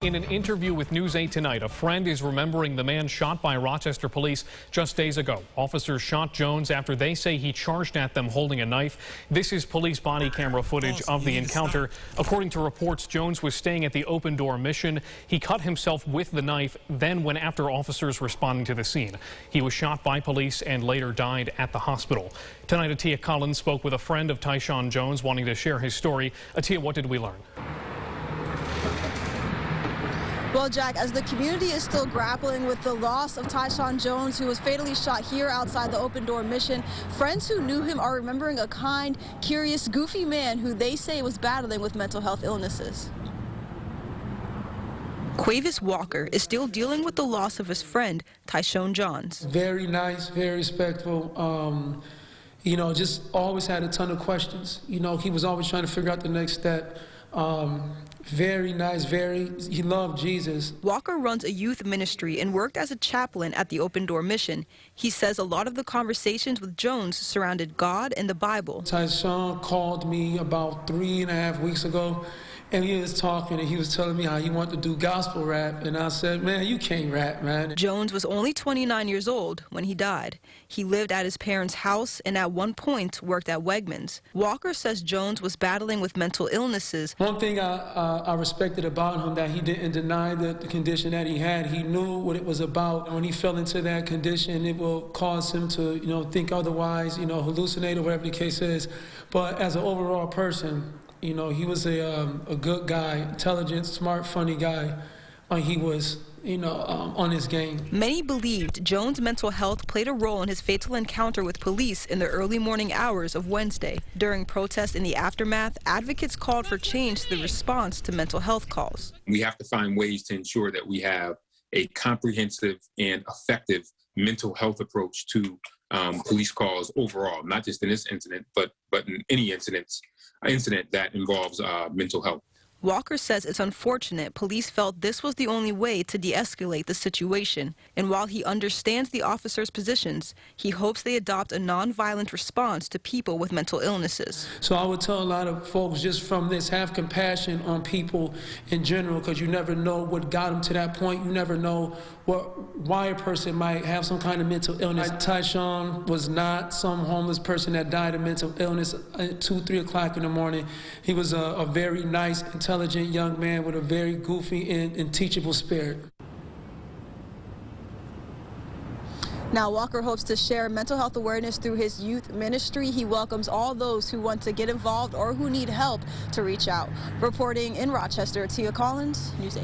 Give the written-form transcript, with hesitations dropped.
In an interview with News 8 tonight, a friend is remembering the man shot by Rochester police just days ago. Officers shot Jones after they say he charged at them holding a knife. This is police body camera footage of the encounter. According to reports, Jones was staying at the Open Door Mission. He cut himself with the knife, then went after officers responding to the scene. He was shot by police and later died at the hospital. Tonight, Atia Collins spoke with a friend of Tyshon Jones wanting to share his story. Atia, what did we learn? Well, Jack, as the community is still grappling with the loss of Tyshon Jones, who was fatally shot here outside the Open Door Mission, friends who knew him are remembering a kind, curious, goofy man who they say was battling with mental health illnesses. CUEVAS Walker is still dealing with the loss of his friend, Tyshon Jones. Very nice, very respectful. Just always had a ton of questions. He was always trying to figure out the next step. Very nice, he loved Jesus. Walker runs a youth ministry and worked as a chaplain at the Open Door Mission. He says a lot of the conversations with Jones surrounded God and the Bible. Tyshon called me about 3.5 weeks ago, and he was talking, and he was telling me how he wanted to do gospel rap, and I said, man, you can't rap, man. Jones was only 29 years old when he died. He lived at his parents' house and at one point worked at Wegmans. Walker says Jones was battling with mental illnesses. One thing I respected about him, that he didn't deny the condition that he had. He knew what it was about. When he fell into that condition, it will cause him to, think otherwise, hallucinate or whatever the case is. But as an overall person, he was a good guy, intelligent, smart, funny guy. He was, on his game. Many believed Jones' mental health played a role in his fatal encounter with police in the early morning hours of Wednesday. During protests in the aftermath, advocates called for change to the response to mental health calls. We have to find ways to ensure that we have a comprehensive and effective mental health approach to police calls overall, not just in this incident, but in any incident that involves mental health. Walker says it's unfortunate police felt this was the only way to de-escalate the situation. And while he understands the officers' positions, he hopes they adopt a nonviolent response to people with mental illnesses. So I would tell a lot of folks just from this, have compassion on people in general, because you never know what got them to that point. You never know why a person might have some kind of mental illness. Tyshon was not some homeless person that died of mental illness at 2, 3 o'clock in the morning. He was a very nice, intelligent young man with a very goofy and teachable spirit. Now, Walker hopes to share mental health awareness through his youth ministry. He welcomes all those who want to get involved or who need help to reach out. Reporting in Rochester, Atia Collins, News 8.